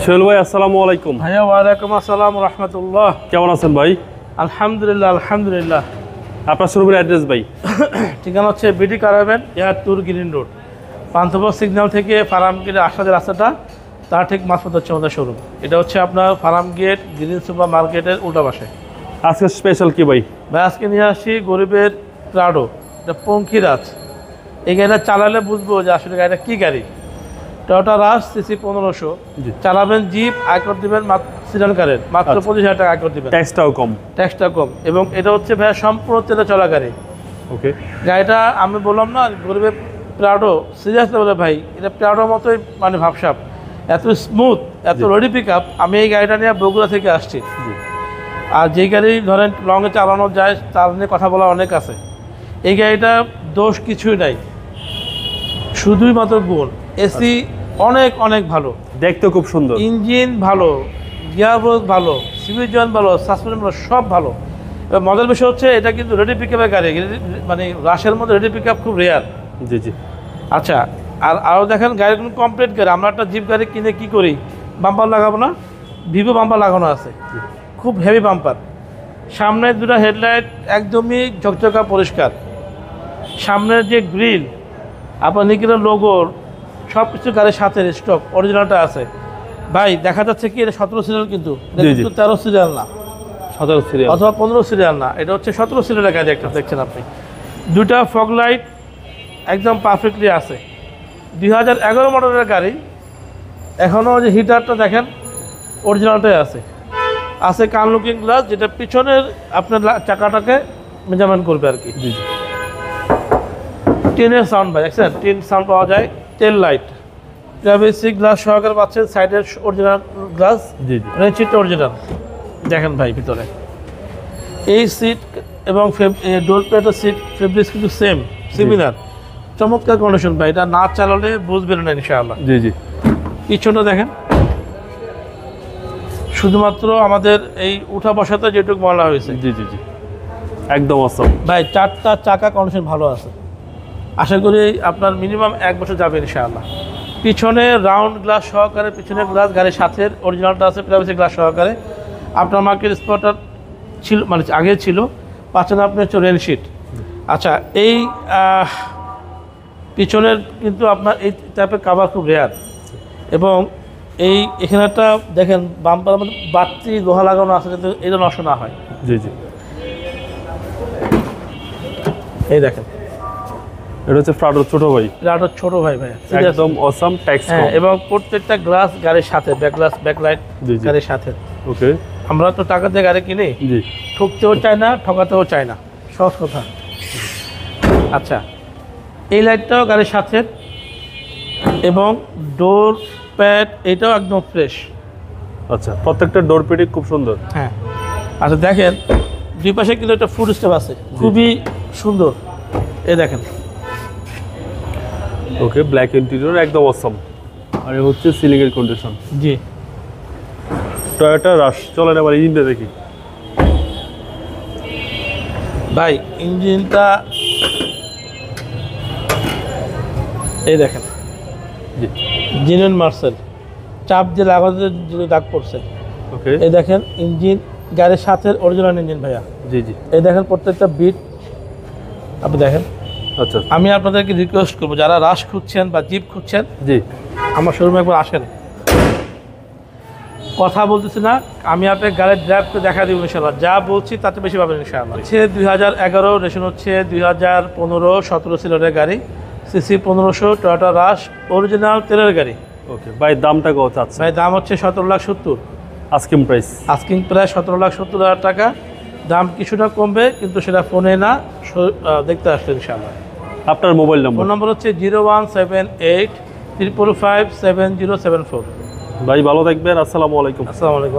সোহেল ভাই আসসালামু আলাইকুম। ভাইয়া ওয়ালাইকুম আসসালাম রহমতুল্লাহ। কেমন আছেন ভাই? আলহামদুলিল্লাহ আলহামদুলিল্লাহ। আপনার শোরুমের অ্যাড্রেস ভাই? ঠিকানা হচ্ছে BD Caravan Air Tour Green Road, Panthapath signal থেকে ফার্ম গেটে আসার যে রাস্তাটা তার ঠিক মাঝপথ হচ্ছে আমাদের শোরুম। এটা হচ্ছে আপনার ফার্ম গেট গ্রিন সুপার মার্কেটের উল্টা পাশে। আজকে স্পেশাল কি ভাই? ভাই আজকে নিয়ে আসি গরিবের প্রাডো, এটা পঙ্খিরাজ। এই গাড়িটা চালালে বুঝবো যে আসলে গাড়িটা কী গাড়ি। টয়োটা রাশ সিসি 1500, চালাবেন জিপ, আয়কর দিবেন সিডান কারের মাত্র 25,000 টাকা আয়কর দিবেন, ট্যাক্সটাও কম। এবং এটা হচ্ছে ভাইয়া সম্পূর্ণ তেলে চলা গাড়ি। ওকে, গাড়িটা আমি বললাম না গরিবের প্রাডো, সিরিয়াসলি বলে ভাই এটা প্রাডোর মতোই মানে ভাবসাব, এত স্মুথ, এত রোডি পিক আপ। আমি এই গাড়িটা নিয়ে বগুড়া থেকে আসছি। আর যেই গাড়ি ধরেন লংয়ে চালানো যায় তার নিয়ে কথা বলা অনেক আছে। এই গাড়িটা দোষ কিছুই নাই, শুধুই মাত্র গুণ। এসি অনেক অনেক ভালো, দেখতে খুব সুন্দর, ইঞ্জিন ভালো, গিয়ার বক্স ভালো, সিভিল জয়েন্ট ভালো, সাসপেনশন ভালো, সব ভালো। এবার মজার বিষয় হচ্ছে এটা কিন্তু রেডি পিক আপের গাড়ি, মানে রাশের মধ্যে রেডি পিক আপ খুব রেয়ার। জি। আচ্ছা, আর আরও দেখেন গাড়ির কোনো কমপ্লিট গাড়ি। আমরা একটা জিপ গাড়ি কিনে কি করি, বাম্পার লাগাবো না, ভিভো বাম্পার লাগানো আছে, খুব হেভি বাম্পার। সামনের দুটো হেডলাইট একদমই ঝকঝকা পরিষ্কার, সামনের যে গ্রিল আপনার নিকেলের লোগো সব কিছু গাড়ির সাথে স্টক অরিজিনালটা আছে। ভাই দেখা যাচ্ছে কি এটা 17 সিরিয়াল, কিন্তু 13 সিরিয়াল না, 17 সিরিয়াল অথবা 15 সিরিয়াল না, এটা হচ্ছে 17 সিরিয়ালের গাড়ি একটা দেখছেন আপনি। দুটা ফগ লাইট একদম পারফেক্টলি আছে, 2011 মডেলের গাড়ি। এখনও যে হিটারটা দেখেন অরিজিনালটাই আছে কান লুকিং গ্লাস, যেটা পিছনের আপনার চাকাটাকে মেজারমেন্ট করবে আর কি। টিনের সাউন্ড ভাই দেখছেন, টিন সাউন্ড পাওয়া যায়। টেল লাইট প্রাইভেসি গ্লাস সহকারে পাচ্ছেন, সাইডের অরিজিনাল গ্লাস, রেঞ্চিটা অরিজিনাল। দেখেন ভাই ভিতরে এই সিট এবং ডোর প্লেটের সিট ফেব্রিক্স কিন্তু সেম সিমিলার, চমৎকার কন্ডিশন ভাই। এটা না চালালে বুঝবেন না ইনশাআল্লাহ। জি। পিছনটা দেখেন, শুধুমাত্র আমাদের এই উঠা বসাতে যেটুকু বলা হয়েছে। জি, একদম অসম ভাই। চারটা চাকা কন্ডিশন ভালো আছে, আশা করি আপনার মিনিমাম 1 বছর যাবে ইনশাআল্লাহ। পিছনে রাউন্ড গ্লাস সহকারে, পিছনে গ্লাস গাড়ির সাথে অরিজিনালটা আছে, প্রাইভেসি গ্লাস সহকারে। আপনার মার্কেট স্পটার ছিল, মানে আগে ছিল, পাচ্ছেন আপনি হচ্ছে রেল শিট। আচ্ছা, এই পিছনের কিন্তু আপনার এই টাইপের কাভার খুব রেয়ার, এবং এখানে একটা দেখেন বাম্পার মধ্যে বাড়তি লোহা লাগানো আছে যাতে এটা নষ্ট না হয়। জি। এই দেখেন, এটা হচ্ছে প্রাডোর ছোট ভাই, প্রাডোর ছোট ভাই, একদম অসম, ট্যাক্স কম। এবং প্রত্যেকটা গ্লাস গাড়ির সাথে, ব্যাক গ্লাস, ব্যাক লাইট গাড়ির সাথে। ওকে, আমরা তো টাকা দিয়ে গাড়ি কিনি, জি, ঠকতেও চাই না, ঠকাতেও চাই না, সহজ কথা। আচ্ছা, এই লাইটটাও গাড়ির সাথে, এবং ডোর প্যাড এটাও একদম ফ্রেশ। আচ্ছা, প্রত্যেকটা ডোর প্যাডই খুব সুন্দর। হ্যাঁ, আচ্ছা দেখেন দুই পাশে কিন্তু একটা ফুড স্টেপ আছে, খুবই সুন্দর। এই দেখেন, ওকে, ব্ল্যাক ইন্টেরিয়র একদম অসম। আর এই হচ্ছে সিলিং এর কন্ডিশন। জি, টয়োটা রাশ। চলেন এবার ইঞ্জিনটা দেখি ভাই। ইঞ্জিনটা এই দেখেন, জি, জেনুইন মার্সেল, চাপ দিয়ে লাগাতে যদি দাগ পড়ছে। ওকে, এই দেখেন ইঞ্জিন গাড়ির সাথে অরিজিনাল ইঞ্জিন ভাইয়া। জি। এই দেখেন প্রত্যেকটা বিট আপনি দেখেন। আচ্ছা, আমি আপনাদেরকে রিকোয়েস্ট করবো, যারা রাশ খুঁজছেন বা জিপ খুঁজছেন, জি, আমার শোরুমে একবার আসেন। কথা বলতেছি না, আমি আপনার গাড়ির ড্রাইভ করে দেখা দিব ইনশাআল্লাহ, যা বলছি তাতে বেশি পাবেন ইনশাআল্লাহ। হচ্ছে 2011, রেশন হচ্ছে 2015-17 সিরিয়ালের গাড়ি, সিসি 1500, টয়োটা রাশ, অরিজিনাল তেলের গাড়ি। ওকে ভাই, দামটা কত চাচ্ছেন? ভাই দাম হচ্ছে 17,70,000 আস্কিং প্রাইস। আস্কিং প্রায় 17,70,000 টাকা। দাম কিছুটা কমবে, কিন্তু সেটা ফোনে না, দেখতে আসলে ইনশাআল্লাহ। আপনার মোবাইল নম্বর? ফোন নম্বর হচ্ছে 01783557074। ভাই ভালো থাকবেন, আসসালামু আলাইকুম। আসসালামু আলাইকুম।